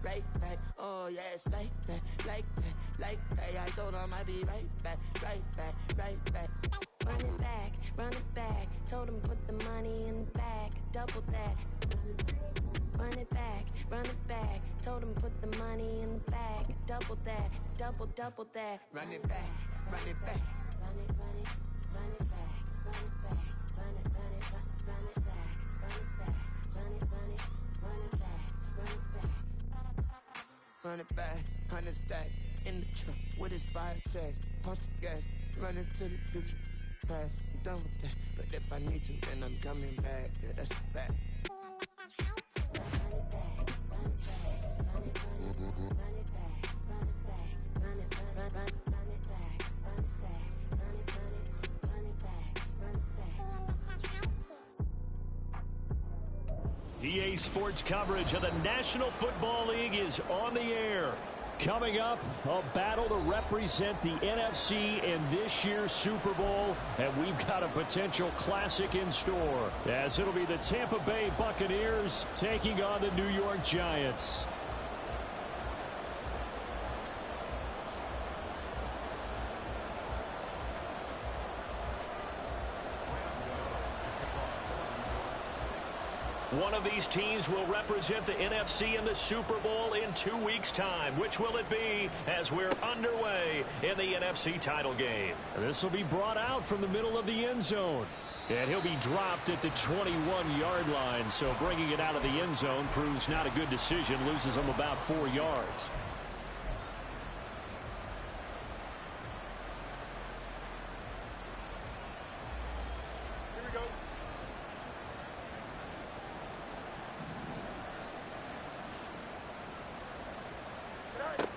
right back. Oh yeah, it's like that, like that, like that. I told him I'd be right back, right back, right back. Run it back. Told him put the money in the bag, double that. Run it back. Told him put the money in the bag, double that, double that. Run it back, run it back. Run it back, run it back, run it back, run it back, run it back, run it back. Run it back, 100 stack in the truck with his fire tag. Punch the gas, running to the future, past. I'm done with that, but if I need to, then I'm coming back. Yeah, that's a fact. EA Sports coverage of the National Football League is on the air. Coming up, a battle to represent the NFC in this year's Super Bowl, and we've got a potential classic in store, as it'll be the Tampa Bay Buccaneers taking on the New York Giants. One of these teams will represent the NFC in the Super Bowl in 2 weeks' time. Which will it be as we're underway in the NFC title game? This will be brought out from the middle of the end zone. And he'll be dropped at the 21-yard line. So bringing it out of the end zone proves not a good decision. Loses him about 4 yards.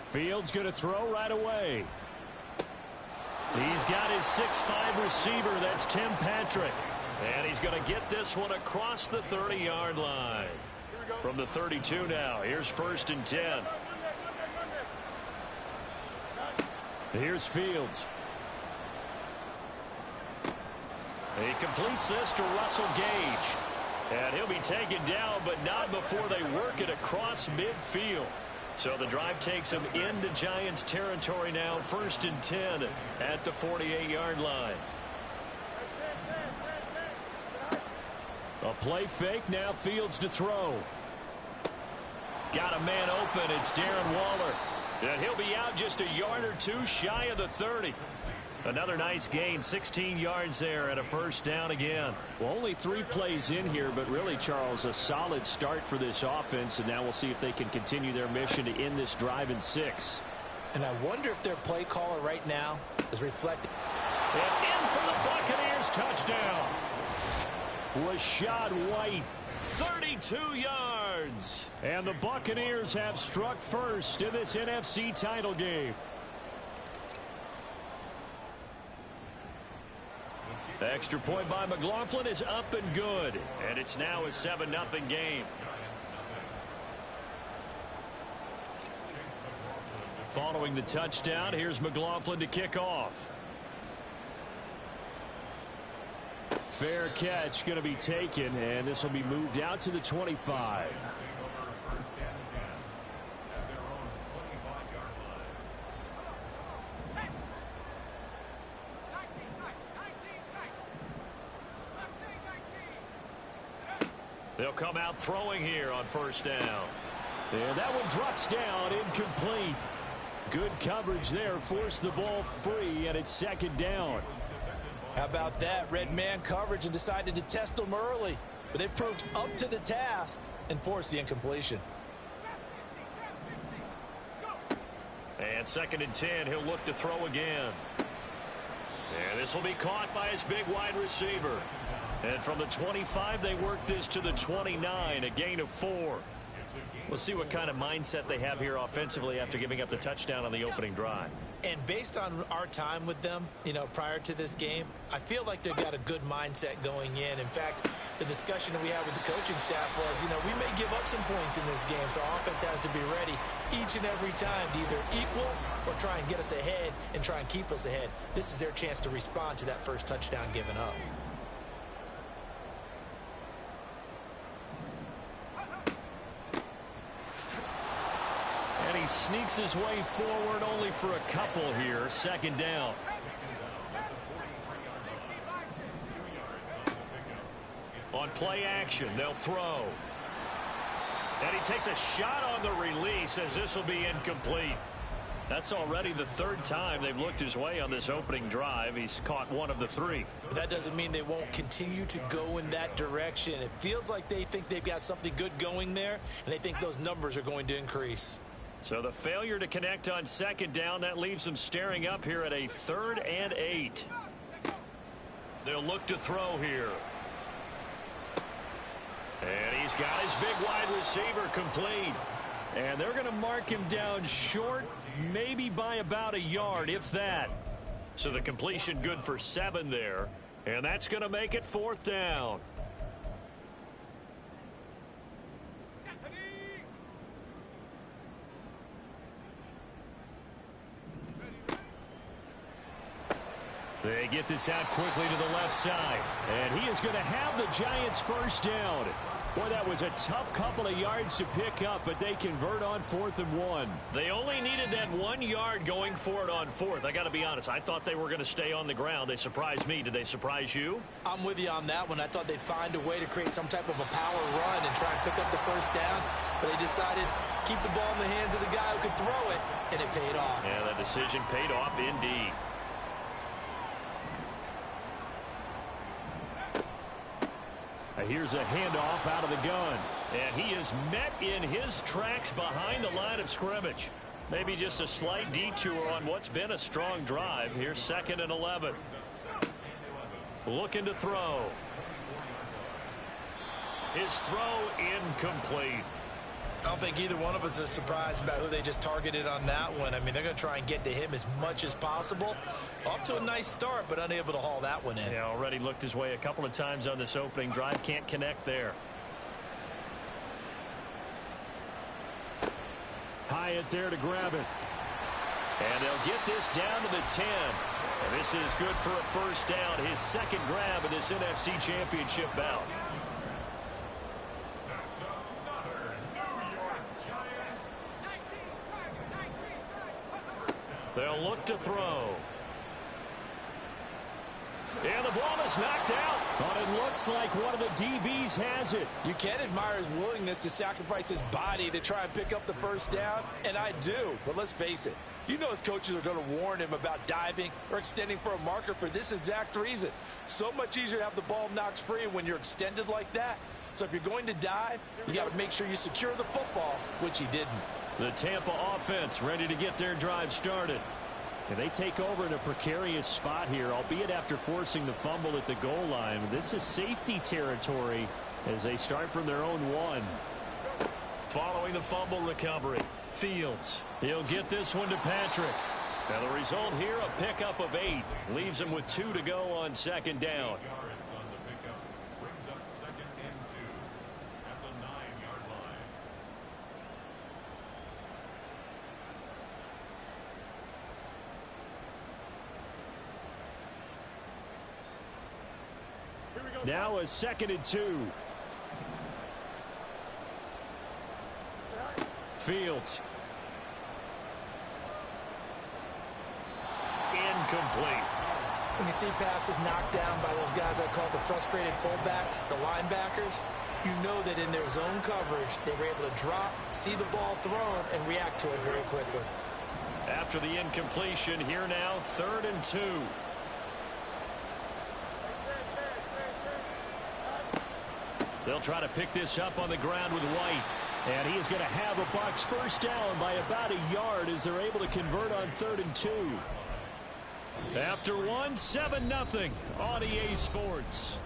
Fields going to throw right away. He's got his 6'5" receiver. That's Tim Patrick. And he's going to get this one across the 30-yard line. From the 32 now. Here's 1st and 10. Here's Fields. He completes this to Russell Gage. And he'll be taken down, but not before they work it across midfield. So the drive takes him into Giants territory now. 1st and 10 at the 48-yard line. A play fake. Now Fields to throw. Got a man open. It's Darren Waller. And he'll be out just a yard or two shy of the 30. Another nice gain, 16 yards there and a 1st down again. Well, only 3 plays in here, but really, Charles, a solid start for this offense. And now we'll see if they can continue their mission to end this drive in 6. And I wonder if their play caller right now is reflecting. And in for the Buccaneers touchdown. Rashad White, 32 yards. And the Buccaneers have struck first in this NFC title game. The extra point by McLaughlin is up and good. And it's now a 7-0 game. Following the touchdown, here's McLaughlin to kick off. Fair catch going to be taken, and this will be moved out to the 25. They'll come out throwing here on 1st down. And that one drops down, incomplete. Good coverage there, forced the ball free, and it's 2nd down. How about that? Red man coverage and decided to test them early. But they proved up to the task and forced the incompletion. And 2nd and 10, he'll look to throw again. And this will be caught by his big wide receiver. And from the 25, they work this to the 29, a gain of 4. We'll see what kind of mindset they have here offensively after giving up the touchdown on the opening drive. And based on our time with them, prior to this game, I feel like they've got a good mindset going in. In fact, the discussion that we had with the coaching staff was, we may give up some points in this game, so our offense has to be ready each and every time to either equal or try and get us ahead and try and keep us ahead. This is their chance to respond to that first touchdown given up. And he sneaks his way forward only for a couple here. Second down. On play action, they'll throw. And he takes a shot on the release as this will be incomplete. That's already the third time they've looked his way on this opening drive. He's caught one of the three. But that doesn't mean they won't continue to go in that direction. It feels like they think they've got something good going there, and they think those numbers are going to increase. So the failure to connect on second down, that leaves them staring up here at a 3rd and 8. They'll look to throw here. And he's got his big wide receiver complete. And they're going to mark him down short, maybe by about a yard, if that. So the completion good for 7 there. And that's going to make it 4th down. They get this out quickly to the left side. And he is going to have the Giants first down. Boy, that was a tough couple of yards to pick up, but they convert on 4th and 1. They only needed that 1 yard going for it on 4th. I got to be honest, I thought they were going to stay on the ground. They surprised me. Did they surprise you? I'm with you on that one. I thought they'd find a way to create some type of a power run and try and pick up the first down, but they decided to keep the ball in the hands of the guy who could throw it, and it paid off. Yeah, that decision paid off indeed. Here's a handoff out of the gun. And he is met in his tracks behind the line of scrimmage. Maybe just a slight detour on what's been a strong drive. Here's 2nd and 11. Looking to throw. His throw incomplete. I don't think either one of us is surprised about who they just targeted on that one. I mean, they're going to try and get to him as much as possible. Off to a nice start, but unable to haul that one in. Yeah, already looked his way a couple of times on this opening drive. Can't connect there. Hyatt there to grab it. And they'll get this down to the 10. And this is good for a first down. His 2nd grab in this NFC Championship bout. They'll look to throw. And the ball is knocked out. But it looks like one of the DBs has it. You can admire his willingness to sacrifice his body to try and pick up the first down, and I do. But let's face it, you know his coaches are going to warn him about diving or extending for a marker for this exact reason. So much easier to have the ball knocked free when you're extended like that. So if you're going to dive, you got to make sure you secure the football, which he didn't. The Tampa offense ready to get their drive started. And they take over in a precarious spot here, albeit after forcing the fumble at the goal line. This is safety territory as they start from their own 1. Following the fumble recovery, Fields. He'll get this one to Patrick. Now the result here, a pickup of 8. Leaves him with 2 to go on 2nd down. Now a 2nd and 2. Fields. Incomplete. When you see passes knocked down by those guys I call the frustrated fullbacks, the linebackers, you know that in their zone coverage, they were able to drop, see the ball thrown, and react to it very quickly. After the incompletion, here now, 3rd and 2. They'll try to pick this up on the ground with White. And he is going to have a Bucs first down by about a yard as they're able to convert on 3rd and 2. After 1, 7-0 on EA Sports.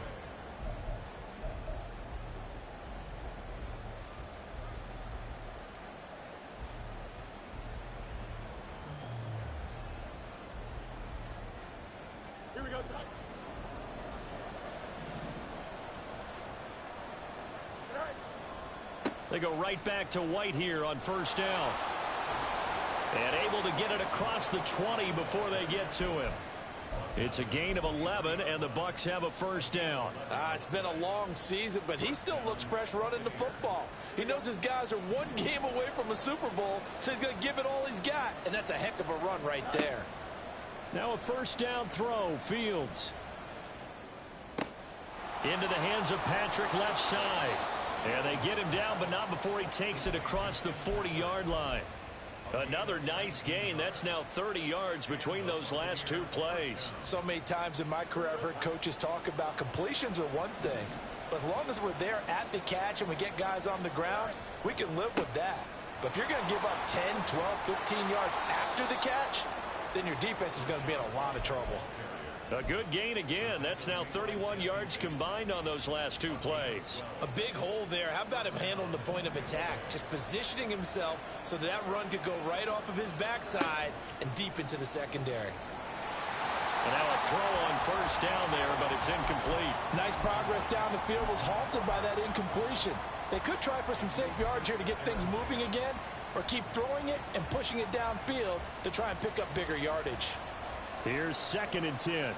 Here we go, son. They go right back to White here on first down. And able to get it across the 20 before they get to him. It's a gain of 11, and the Bucs have a first down. It's been a long season, but he still looks fresh running the football. He knows his guys are one game away from a Super Bowl, so he's going to give it all he's got, and that's a heck of a run right there. Now a first down throw, Fields. Into the hands of Patrick left side. And they get him down, but not before he takes it across the 40-yard line. Another nice gain. That's now 30 yards between those last two plays. So many times in my career I've heard coaches talk about completions are one thing. But as long as we're there at the catch and we get guys on the ground, we can live with that. But if you're going to give up 10, 12, 15 yards after the catch, then your defense is going to be in a lot of trouble. A good gain again. That's now 31 yards combined on those last two plays. A big hole there. How about him handling the point of attack? Just positioning himself so that run could go right off of his backside and deep into the secondary. And now a throw on first down there, but it's incomplete. Nice progress down the field was halted by that incompletion. They could try for some safe yards here to get things moving again, or keep throwing it and pushing it downfield to try and pick up bigger yardage. Here's 2nd and 10.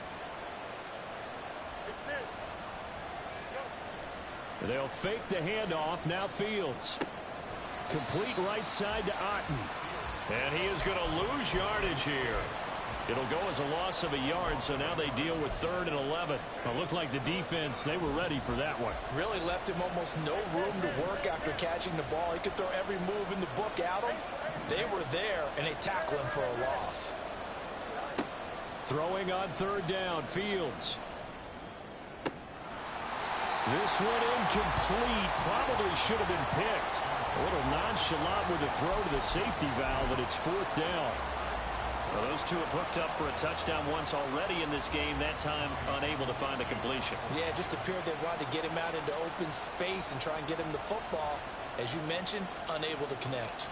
They'll fake the handoff. Now Fields. Complete right side to Otten. And he is going to lose yardage here. It'll go as a loss of a yard, so now they deal with 3rd and 11. It looked like the defense, they were ready for that one. Really left him almost no room to work after catching the ball. He could throw every move in the book at him. They were there, and they tackle him for a loss. Throwing on 3rd down, Fields. This one incomplete. Probably should have been picked. A little nonchalant with the throw to the safety valve, but it's 4th down. Well, those two have hooked up for a touchdown once already in this game, that time unable to find the completion. Yeah, it just appeared they wanted to get him out into open space and try and get him the football. As you mentioned, unable to connect.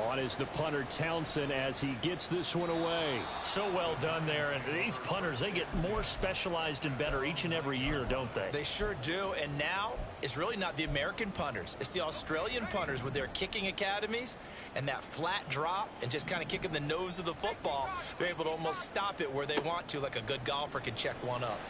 On is the punter, Townsend, as he gets this one away. So well done there. And these punters, they get more specialized and better each and every year, don't they? They sure do. And now it's really not the American punters. It's the Australian punters with their kicking academies and that flat drop and just kind of kicking the nose of the football. They're able to almost stop it where they want to, like a good golfer can check one up.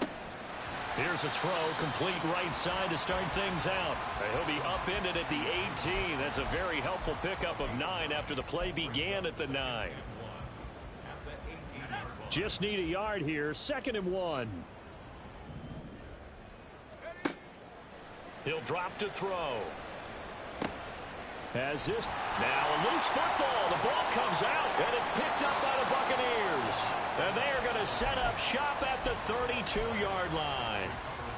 Here's a throw, complete right side to start things out. He'll be upended at the 18. That's a very helpful pickup of 9 after the play began at the 9. Just need a yard here, 2nd and 1. He'll drop to throw. As this, now a loose football. The ball comes out, and it's picked up by the Buccaneers. And they are going to set up shop at the 32-yard line.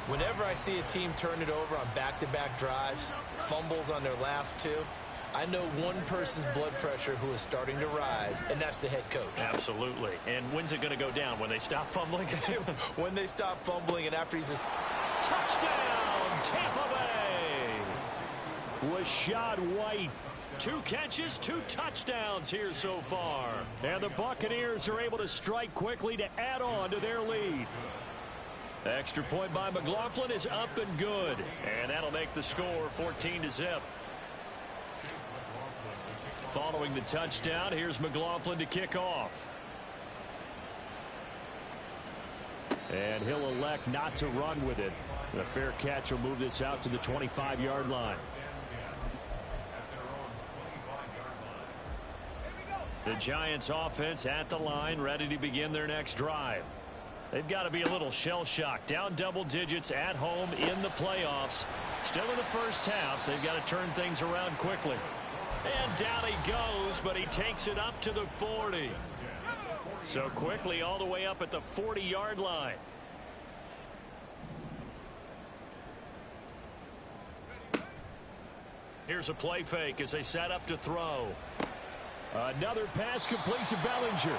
Whenever I see a team turn it over on back-to-back drives, fumbles on their last two, I know one person's blood pressure who is starting to rise, and that's the head coach. Absolutely. And when's it going to go down? When they stop fumbling? When they stop fumbling and after he's just... Touchdown, Tampa Bay! Rashad White. 2 catches, 2 touchdowns here so far. And the Buccaneers are able to strike quickly to add on to their lead. Extra point by McLaughlin is up and good. And that'll make the score 14-0. Following the touchdown, here's McLaughlin to kick off. And he'll elect not to run with it. The fair catch will move this out to the 25-yard line. The Giants offense at the line, ready to begin their next drive. They've got to be a little shell-shocked. Down double digits at home in the playoffs. Still in the first half. They've got to turn things around quickly. And down he goes, but he takes it up to the 40. So quickly all the way up at the 40-yard line. Here's a play fake as they set up to throw. Another pass complete to Bellinger.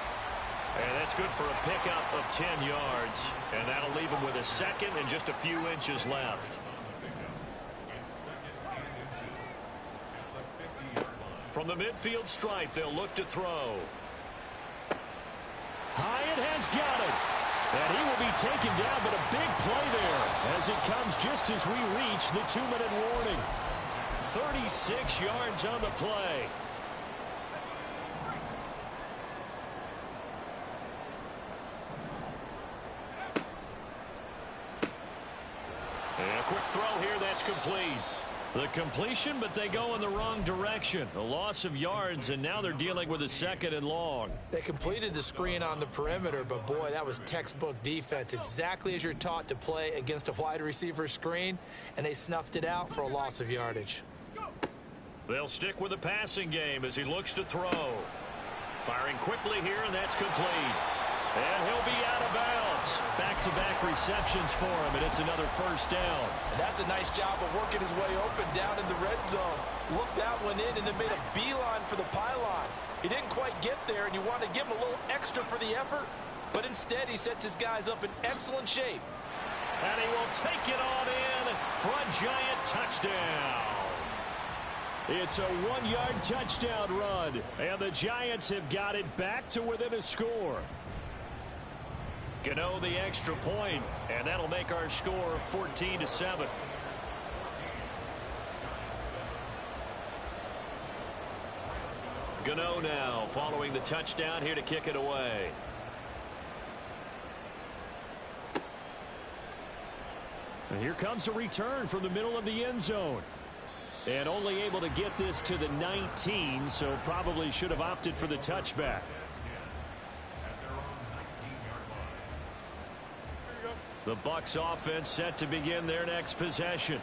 And that's good for a pickup of 10 yards. And that'll leave him with a second and just a few inches left. From the midfield stripe, they'll look to throw. Hyatt has got it. And he will be taken down, but a big play there as it comes just as we reach the 2-minute warning. 36 yards on the play. quick throw here that's complete. The completion, but they go in the wrong direction. A loss of yards, and now they're dealing with a 2nd and long. They completed the screen on the perimeter, but boy, that was textbook defense. Exactly as you're taught to play against a wide receiver screen, and they snuffed it out for a loss of yardage. They'll stick with the passing game as he looks to throw. Firing quickly here, and that's complete. And he'll be out of bounds. Back-to-back receptions for him, and it's another first down. And that's a nice job of working his way open down in the red zone. Looked that one in and then made a beeline for the pylon. He didn't quite get there, and you wanted to give him a little extra for the effort. But instead, he sets his guys up in excellent shape. And he will take it on in for a giant touchdown. It's a 1-yard touchdown run, and the Giants have got it back to within a score. Gano the extra point, and that'll make our score 14-7. Gano now following the touchdown here to kick it away. And here comes a return from the middle of the end zone. And only able to get this to the 19, so probably should have opted for the touchback. The Bucs offense set to begin their next possession.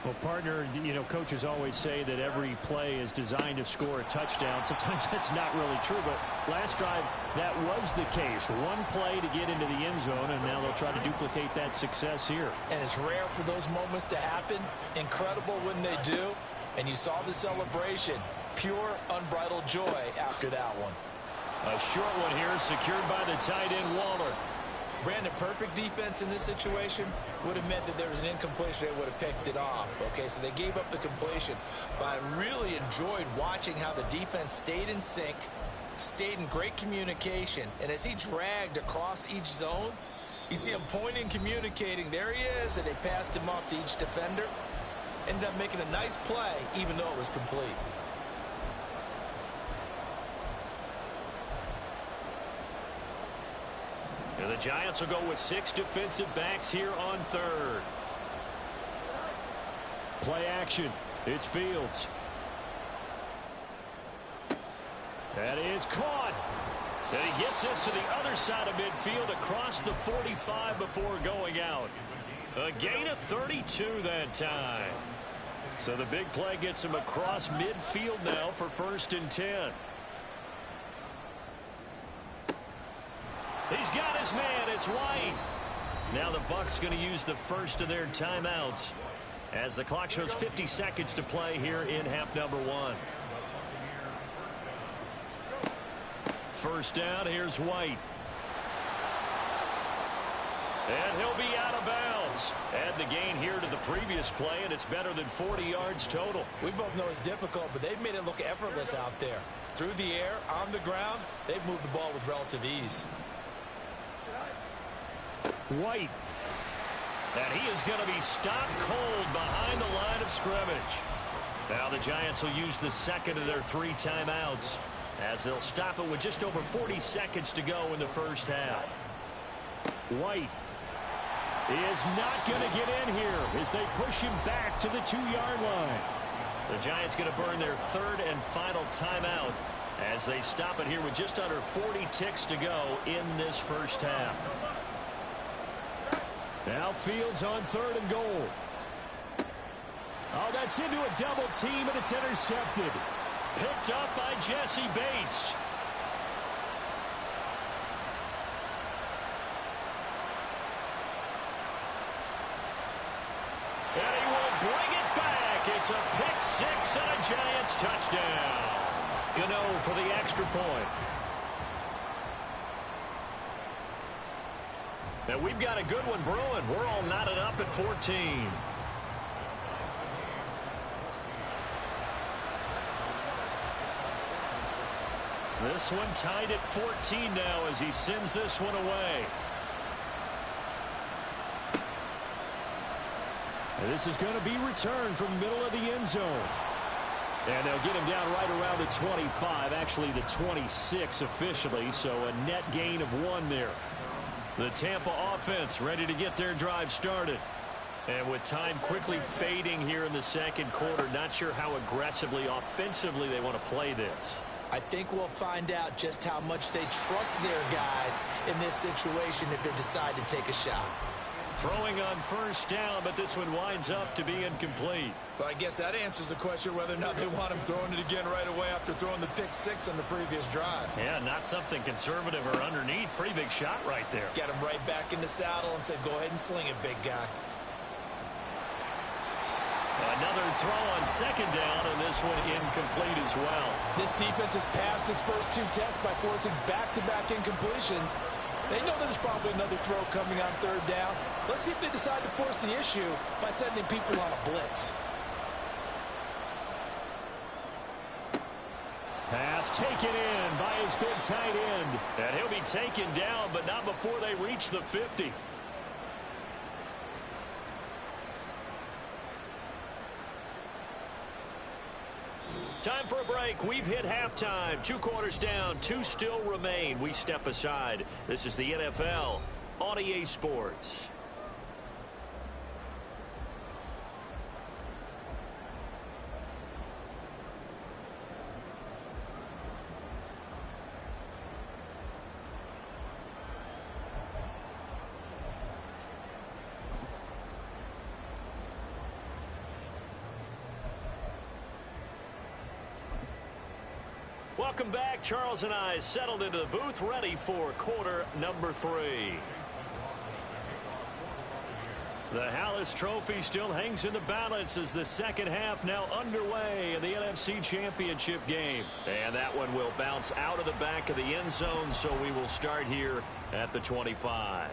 Well, partner, you know, coaches always say that every play is designed to score a touchdown. Sometimes that's not really true, but last drive, that was the case. One play to get into the end zone, and now they'll try to duplicate that success here. And it's rare for those moments to happen. Incredible when they do. And you saw the celebration. Pure, unbridled joy after that one. A short one here secured by the tight end Waller. Brandon, perfect defense in this situation would have meant that there was an incompletion. They would have picked it off. Okay, so they gave up the completion. But I really enjoyed watching how the defense stayed in sync, stayed in great communication. And as he dragged across each zone, you see him pointing, communicating. There he is, and they passed him off to each defender. Ended up making a nice play, even though it was complete. And the Giants will go with 6 defensive backs here on third. Play action. It's Fields. That is caught. And he gets this to the other side of midfield across the 45 before going out. A gain of 32 that time. So the big play gets him across midfield now for 1st and 10. He's got his man. It's White. Now the Bucs going to use the first of their timeouts as the clock shows 50 seconds to play here in half number 1. First down. Here's White. And he'll be out of bounds. Add the gain here to the previous play, and it's better than 40 yards total. We both know it's difficult, but they've made it look effortless out there. Through the air, on the ground, they've moved the ball with relative ease. White. And he is going to be stopped cold behind the line of scrimmage. Now the Giants will use the second of their 3 timeouts as they'll stop it with just over 40 seconds to go in the first half. White is not going to get in here as they push him back to the 2-yard line. The Giants going to burn their 3rd and final timeout as they stop it here with just under 40 ticks to go in this first half. Now Fields on 3rd and goal. Oh, that's into a double team, and it's intercepted. Picked up by Jesse Bates. And he will bring it back. It's a pick 6 and a Giants touchdown. Gano for the extra point. Now we've got a good one brewing. We're all knotted up at 14. This one tied at 14 now as he sends this one away. And this is going to be returned from the middle of the end zone. And they'll get him down right around the 25, actually the 26 officially, so a net gain of 1 there. The Tampa offense ready to get their drive started. And with time quickly fading here in the second quarter, not sure how aggressively, offensively they want to play this. I think we'll find out just how much they trust their guys in this situation if they decide to take a shot. Throwing on first down, but this one winds up to be incomplete. Well, I guess that answers the question whether or not they want him throwing it again right away after throwing the pick six on the previous drive. Yeah, not something conservative or underneath. Pretty big shot right there. Get him right back in the saddle and say, go ahead and sling it, big guy. Another throw on second down, and this one incomplete as well. This defense has passed its first two tests by forcing back-to-back incompletions. They know there's probably another throw coming on third down. Let's see if they decide to force the issue by sending people on a blitz. Pass taken in by his big tight end. And he'll be taken down, but not before they reach the 50. Time for a break. We've hit halftime. 2 quarters down. 2 still remain. We step aside. This is the NFL on EA Sports. Welcome back. Charles and I settled into the booth, ready for quarter number 3. The Hallis Trophy still hangs in the balance as the second half now underway in the NFC Championship game. And that one will bounce out of the back of the end zone, so we will start here at the 25.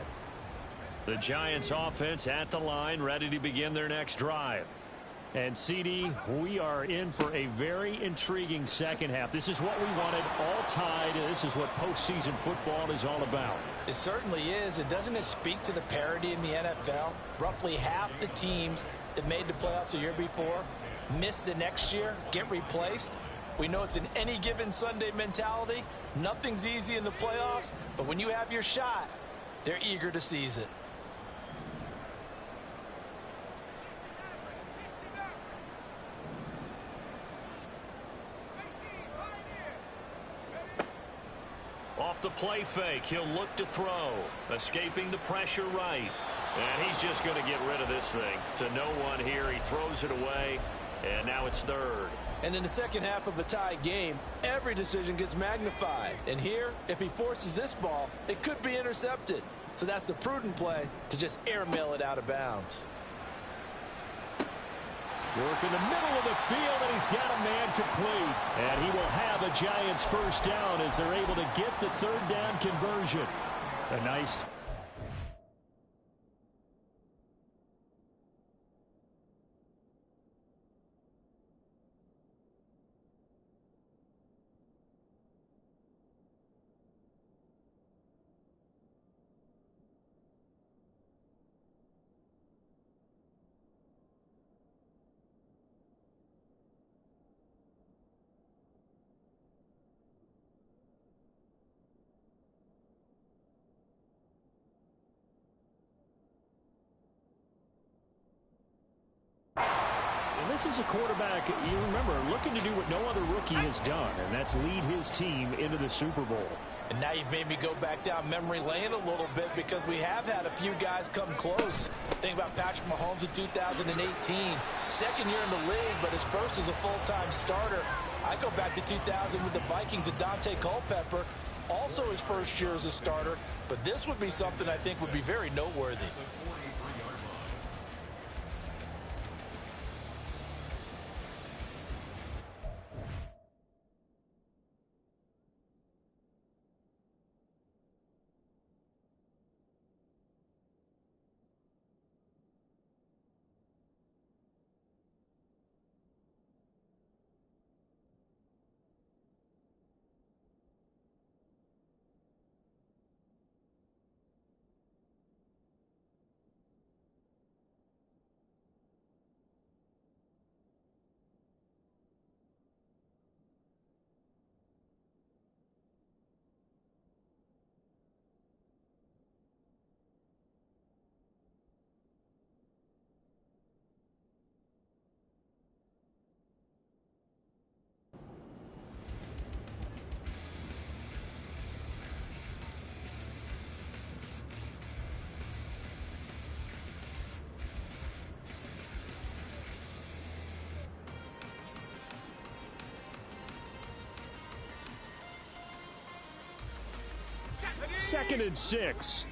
The Giants offense at the line, ready to begin their next drive. And, CD, we are in for a very intriguing second half. This is what we wanted, all tied. This is what postseason football is all about. It certainly is. And doesn't it speak to the parity in the NFL? Roughly half the teams that made the playoffs the year before miss the next year, get replaced. We know it's an any given Sunday mentality. Nothing's easy in the playoffs, but when you have your shot, they're eager to seize it. Off the play fake, he'll look to throw. Escaping the pressure right. And he's just going to get rid of this thing. To no one here, he throws it away. And now it's third. And in the second half of a tie game, every decision gets magnified. And here, if he forces this ball, it could be intercepted. So that's the prudent play, to just airmail it out of bounds. Work in the middle of the field, and he's got a man complete. And he will have a Giants first down as they're able to get the third down conversion. A nice... This is a quarterback, you remember, looking to do what no other rookie has done, and that's lead his team into the Super Bowl. And now you've made me go back down memory lane a little bit because we have had a few guys come close. Think about Patrick Mahomes in 2018. Second year in the league, but his first as a full-time starter. I go back to 2000 with the Vikings and Dante Culpepper. Also his first year as a starter. But this would be something I think would be very noteworthy. 2nd and 6.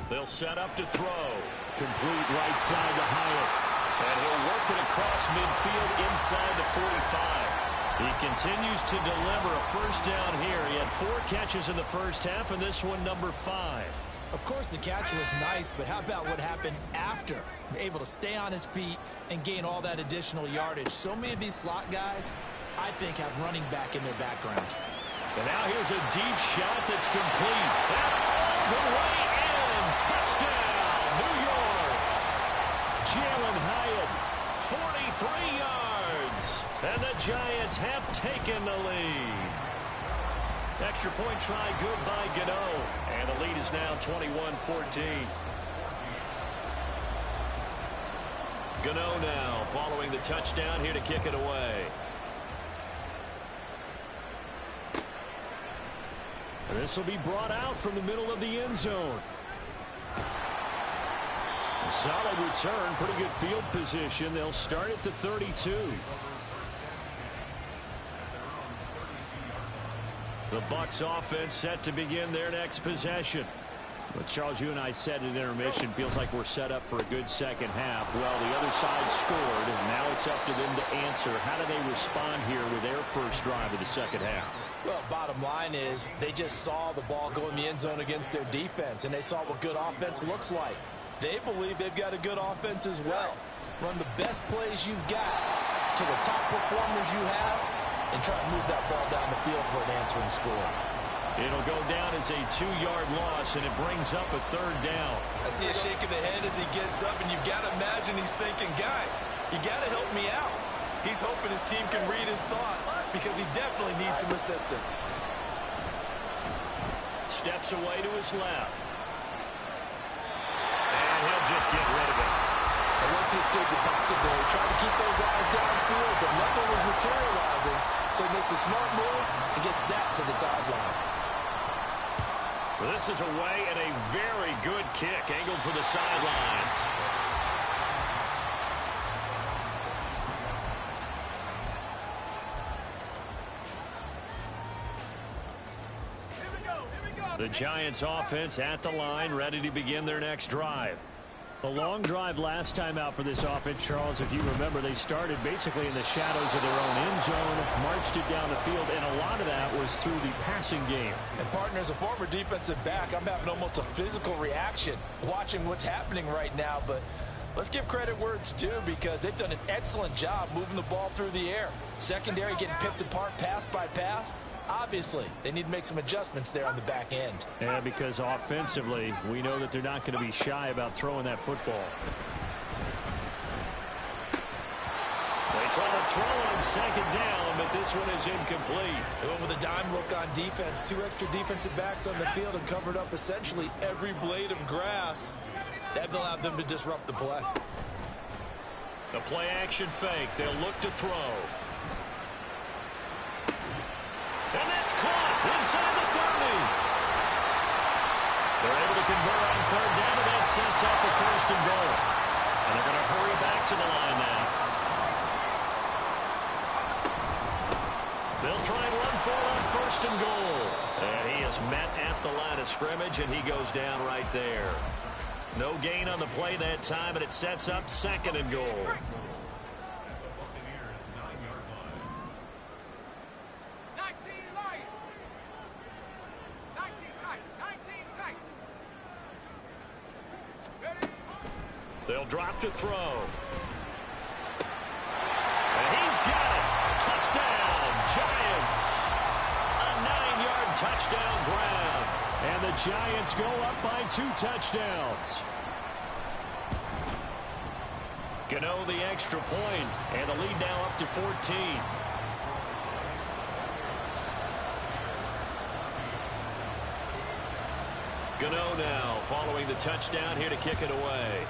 They'll set up to throw. Complete right side to Hyatt. And he'll work it across midfield inside the 45. He continues to deliver a first down here. He had 4 catches in the first half, and this one number 5. Of course, the catch was nice, but how about what happened after? Able to stay on his feet and gain all that additional yardage. So many of these slot guys, I think, have running back in their background. And now here's a deep shot that's complete. And all the way in. Touchdown, New York. Jalen Hyatt, 43 yards. And the Giants have taken the lead. Extra point try good by Gano. And the lead is now 21-14. Gano now following the touchdown here to kick it away. This will be brought out from the middle of the end zone. A solid return, pretty good field position. They'll start at the 32. The Bucs offense set to begin their next possession. But Charles, you and I said at intermission, feels like we're set up for a good second half. Well, the other side scored, and now it's up to them to answer. How do they respond here with their first drive of the second half? Well, bottom line is they just saw the ball go in the end zone against their defense, and they saw what good offense looks like. They believe they've got a good offense as well. Run the best plays you've got to the top performers you have, and try to move that ball down the field for an answering score. It'll go down as a 2-yard loss, and it brings up a 3rd down. I see a shake of the head as he gets up, and you've got to imagine he's thinking, guys, you got to help me out. He's hoping his team can read his thoughts because he definitely needs some assistance. Steps away to his left. And he'll just get rid of it. And once he escaped the pocket there, he tried to keep those eyes downfield, but nothing was materializing. So he makes a smart move and gets that to the sideline. Well, this is away and a very good kick angled for the sidelines. The Giants offense at the line, ready to begin their next drive. A long drive last time out for this offense, Charles. If you remember, they started basically in the shadows of their own end zone, marched it down the field, and a lot of that was through the passing game. And, partner, as a former defensive back, I'm having almost a physical reaction watching what's happening right now. But let's give credit where it's due because they've done an excellent job moving the ball through the air. Secondary getting picked apart pass by pass. Obviously, they need to make some adjustments there on the back end. Yeah, because offensively, we know that they're not going to be shy about throwing that football. They try to throw on 2nd down, but this one is incomplete. They went with a dime look on defense. 2 extra defensive backs on the field and covered up essentially every blade of grass. That allowed them to disrupt the play. The play action fake. They'll look to throw. And that's caught inside the 30. They're able to convert on 3rd down, and that sets up the 1st and goal. And they're going to hurry back to the line now. They'll try and run for it on 1st and goal. And he is met at the line of scrimmage, and he goes down right there. No gain on the play that time, and it sets up 2nd and goal. They'll drop to throw. And he's got it. Touchdown, Giants. A 9-yard touchdown grab. And the Giants go up by 2 touchdowns. Gano the extra point, and the lead now up to 14. Gano now following the touchdown here to kick it away.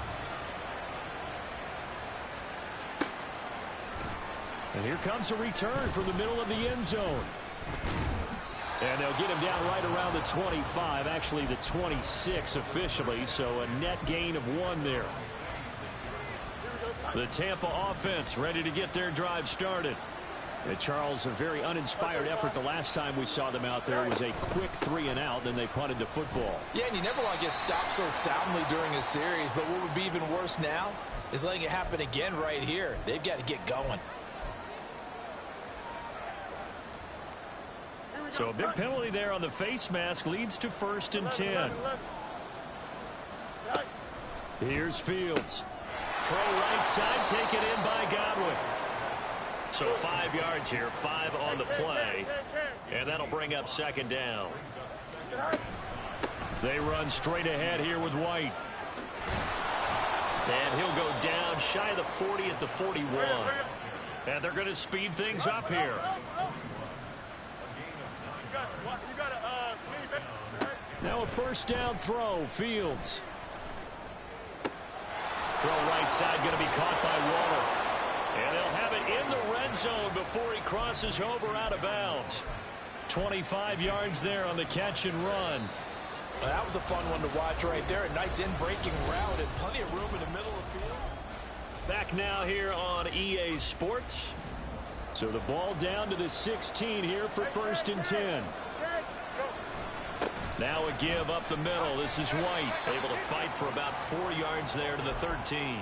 And here comes a return from the middle of the end zone. And they'll get him down right around the 25, actually the 26 officially, so a net gain of 1 there. The Tampa offense ready to get their drive started. Charles, a very uninspired effort the last time we saw them out there. It was a quick 3-and-out, then they punted the football. Yeah, and you never want to get stopped so soundly during a series, but what would be even worse now is letting it happen again right here. They've got to get going. So a big penalty there on the face mask leads to 1st and 10. Here's Fields. Throw right side, taken in by Godwin. So 5 yards here, 5 on the play. And that'll bring up 2nd down. They run straight ahead here with White. And he'll go down shy of the 40 at the 41. And they're going to speed things up here. Now a 1st down throw, Fields. Throw right side, going to be caught by Waller. And they'll have it in the red zone before he crosses over out of bounds. 25 yards there on the catch and run. Well, that was a fun one to watch right there. A nice in-breaking route and plenty of room in the middle of the field. Back now here on EA Sports. So the ball down to the 16 here for 1st and 10. Now a give up the middle. This is White, able to fight for about 4 yards there to the 13.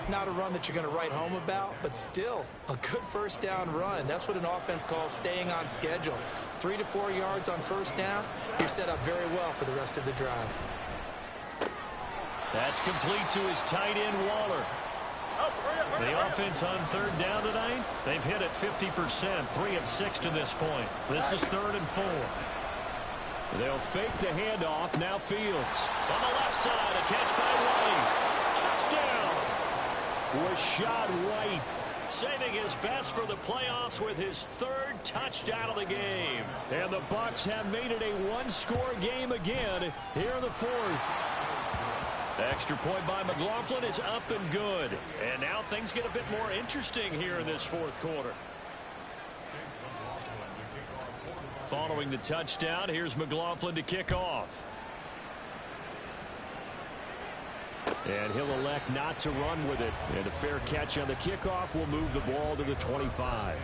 Not a run that you're going to write home about, but still a good 1st down run. That's what an offense calls staying on schedule. 3 to 4 yards on 1st down. You're set up very well for the rest of the drive. That's complete to his tight end, Waller. The offense on 3rd down tonight, they've hit it 50%, 3 of 6 to this point. This is 3rd and 4. They'll fake the handoff. Now Fields. On the left side, a catch by White. Touchdown! Rashad White saving his best for the playoffs with his 3rd touchdown of the game. And the Bucs have made it a 1-score game again here in the 4th. The extra point by McLaughlin is up and good. And now things get a bit more interesting here in this 4th quarter. Following the touchdown, here's McLaughlin to kick off. And he'll elect not to run with it. And a fair catch on the kickoff will move the ball to the 25.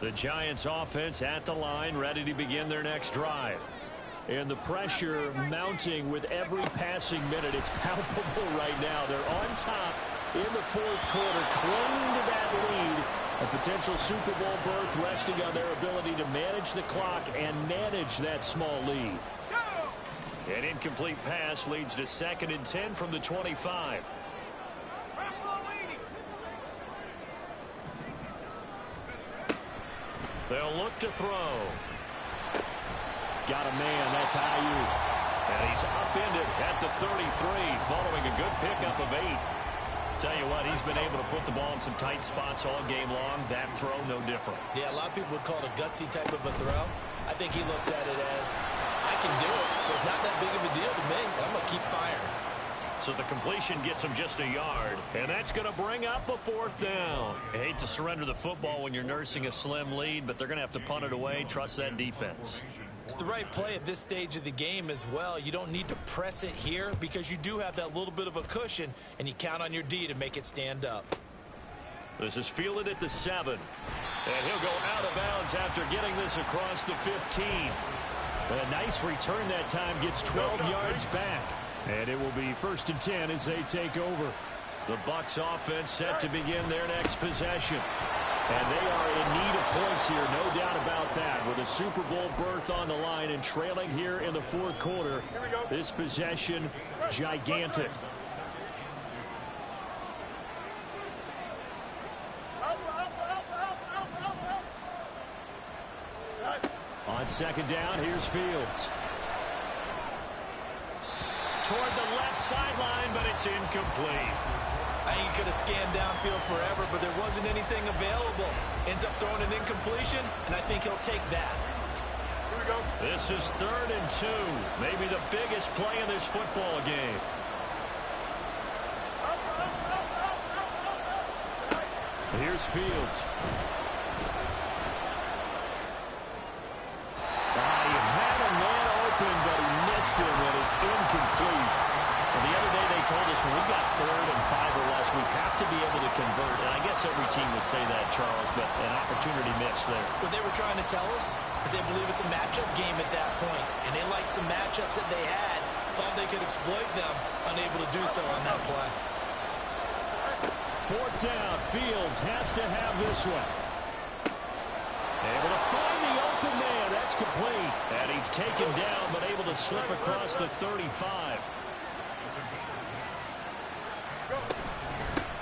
The Giants offense at the line, ready to begin their next drive. And the pressure mounting with every passing minute. It's palpable right now. They're on top in the 4th quarter, clinging to that lead. A potential Super Bowl berth resting on their ability to manage the clock and manage that small lead. An incomplete pass leads to 2nd and 10 from the 25. They'll look to throw. Got a man, that's Ayuk. And he's upended at the 33 following a good pickup of 8. Tell you what, he's been able to put the ball in some tight spots all game long. That throw, no different. Yeah, a lot of people would call it a gutsy type of a throw. I think he looks at it as, I can do it, so it's not that big of a deal to me. I'm going to keep firing. So the completion gets him just a yard, and that's going to bring up a 4th down. I hate to surrender the football when you're nursing a slim lead, but they're going to have to punt it away. Trust that defense. It's the right play at this stage of the game as well. You don't need to press it here because you do have that little bit of a cushion, and you count on your D to make it stand up. This is fielded at the 7. And he'll go out of bounds after getting this across the 15. A nice return that time, gets 12 yards back. And it will be 1st and 10 as they take over. The Bucs offense set to begin their next possession. And they are in need of points here, no doubt about that. With a Super Bowl berth on the line and trailing here in the 4th quarter, this possession gigantic. On 2nd down, here's Fields. Toward the left sideline, but it's incomplete. I think he could have scanned downfield forever, but there wasn't anything available. Ends up throwing an incompletion, and I think he'll take that. Here we go. This is 3rd and 2. Maybe the biggest play in this football game. Here's Fields. incomplete. Well, the other day they told us when we've got 3rd and 5 or less, we have to be able to convert. And I guess every team would say that, Charles, but an opportunity missed there. What they were trying to tell us is they believe it's a matchup game at that point, and they liked some matchups that they had, thought they could exploit them, unable to do so on that play. 4th down, Fields has to have this one. Able to find the open man. That's complete. And he's taken down, but able to slip across the 35.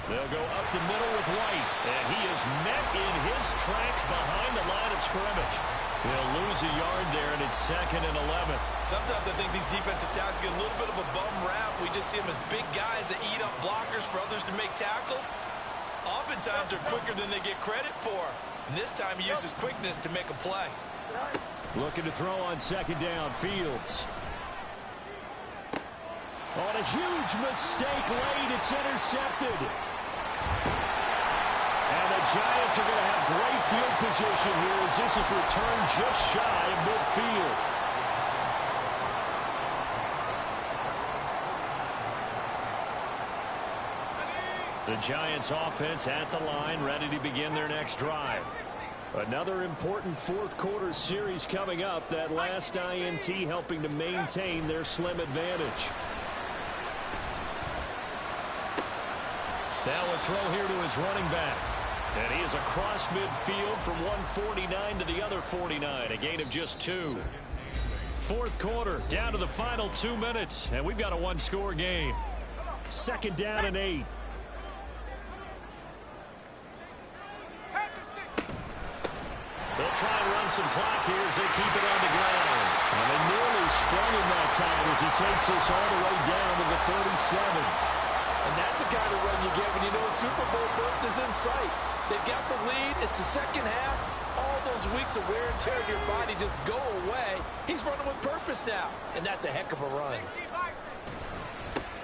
They'll go up the middle with White. And he is met in his tracks behind the line of scrimmage. They'll lose a yard there, and it's 2nd and 11. Sometimes I think these defensive tackles get a little bit of a bum rap. We just see them as big guys that eat up blockers for others to make tackles. Oftentimes they're quicker than they get credit for. And this time he uses quickness to make a play. Looking to throw on 2nd down, Fields. On a huge mistake late, it's intercepted. And the Giants are going to have great field position here as this is returned just shy of midfield. The Giants offense at the line, ready to begin their next drive. Another important 4th quarter series coming up. That last INT helping to maintain their slim advantage. Now a throw here to his running back. And he is across midfield from one 49 to the other 49. A gain of just 2. 4th quarter, down to the final 2 minutes. And we've got a 1-score game. 2nd down and 8. They'll try and run some clock here as they keep it on the ground. And they nearly sprung him that time as he takes this all the way down to the 37. And that's the kind of run you get when you know a Super Bowl berth is in sight. They've got the lead. It's the second half. All those weeks of wear and tear in your body just go away. He's running with purpose now, and that's a heck of a run.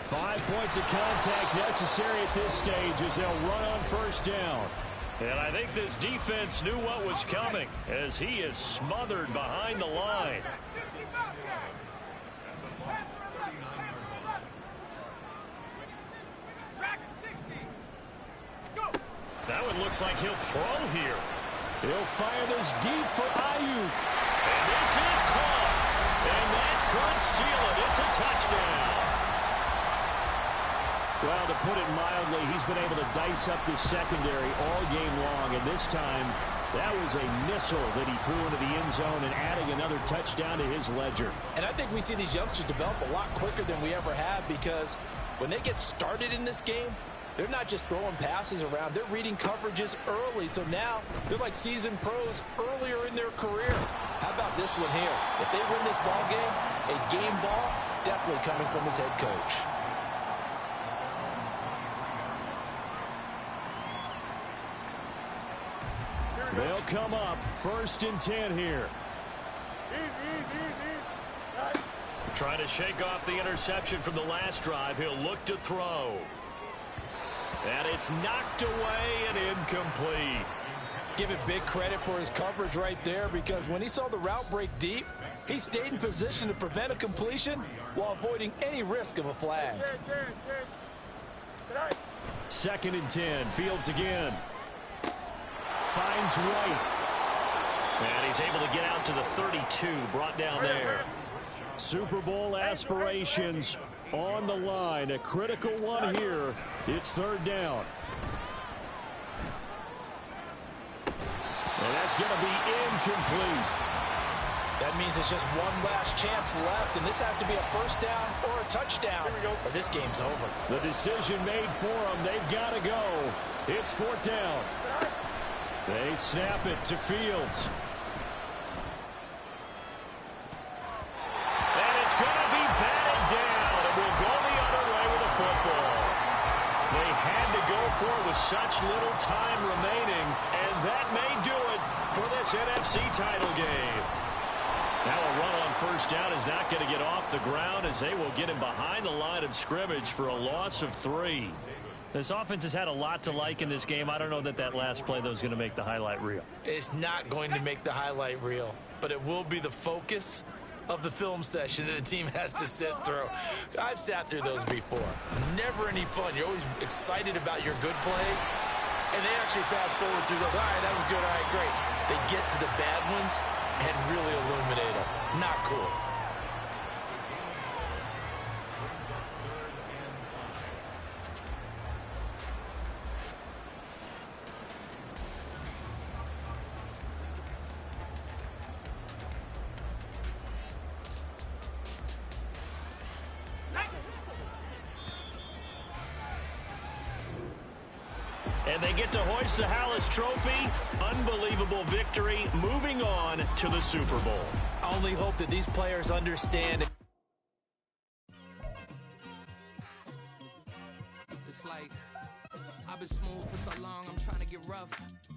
5 points of contact necessary at this stage as they'll run on 1st down. And I think this defense knew what was coming as he is smothered behind the line. That one looks like he'll throw here. He'll fire this deep for Ayuk. And this is caught. And that could seal it. It's a touchdown. Well, to put it mildly, he's been able to dice up this secondary all game long. And this time, that was a missile that he threw into the end zone and adding another touchdown to his ledger. And I think we see these youngsters develop a lot quicker than we ever have because when they get started in this game, they're not just throwing passes around. They're reading coverages early. So now they're like seasoned pros earlier in their career. How about this one here? If they win this ball game, a game ball definitely coming from his head coach. They'll come up 1st and 10 here. Trying to shake off the interception from the last drive. He'll look to throw. And it's knocked away and incomplete. Give it big credit for his coverage right there because when he saw the route break deep, he stayed in position to prevent a completion while avoiding any risk of a flag. 2nd and 10. Fields again. Finds White. And he's able to get out to the 32. Brought down there. Super Bowl aspirations on the line. A critical one here. It's 3rd down. And that's going to be incomplete. That means it's just one last chance left, and this has to be a 1st down or a touchdown, or this game's over. The decision made for them. They've got to go. It's 4th down. They snap it to Fields. And it's going to be batted down, and we'll go the other way with the football. They had to go for it with such little time remaining, and that may do it for this NFC title game. Now a run on 1st down is not going to get off the ground as they will get him behind the line of scrimmage for a loss of 3. This offense has had a lot to like in this game. I don't know that that last play, though, is going to make the highlight reel. It's not going to make the highlight reel, but it will be the focus of the film session that the team has to sit through. I've sat through those before. Never any fun. You're always excited about your good plays, and they actually fast forward through those. All right, that was good. All right, great. They get to the bad ones and really illuminate them. Not cool. And they get to hoist the Hallis Trophy. Unbelievable victory. Moving on to the Super Bowl. I only hope that these players understand. It's like, I've been smooth for so long, I'm trying to get rough.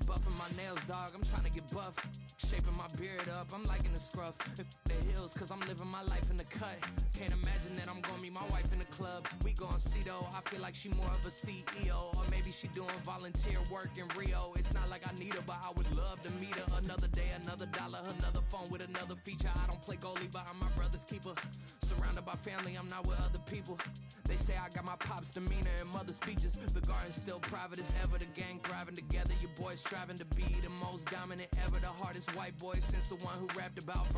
Buffing my nails, dog, I'm trying to get buff. Shaping my beard up, I'm liking the scruff. The hills, cause I'm living my life in the cut. Can't imagine that I'm gonna meet my wife in the club. We gon' see though, I feel like she more of a CEO. Or maybe she doing volunteer work in Rio. It's not like I need her, but I would love to meet her. Another day, another dollar, another phone with another feature. I don't play goalie, but I'm my brother's keeper. Surrounded by family, I'm not with other people. They say I got my pop's demeanor and mother's features. The garden's still private as ever, the gang thriving together. Your boys striving to be the most dominant ever. The hardest white boy since the one who rapped about violence.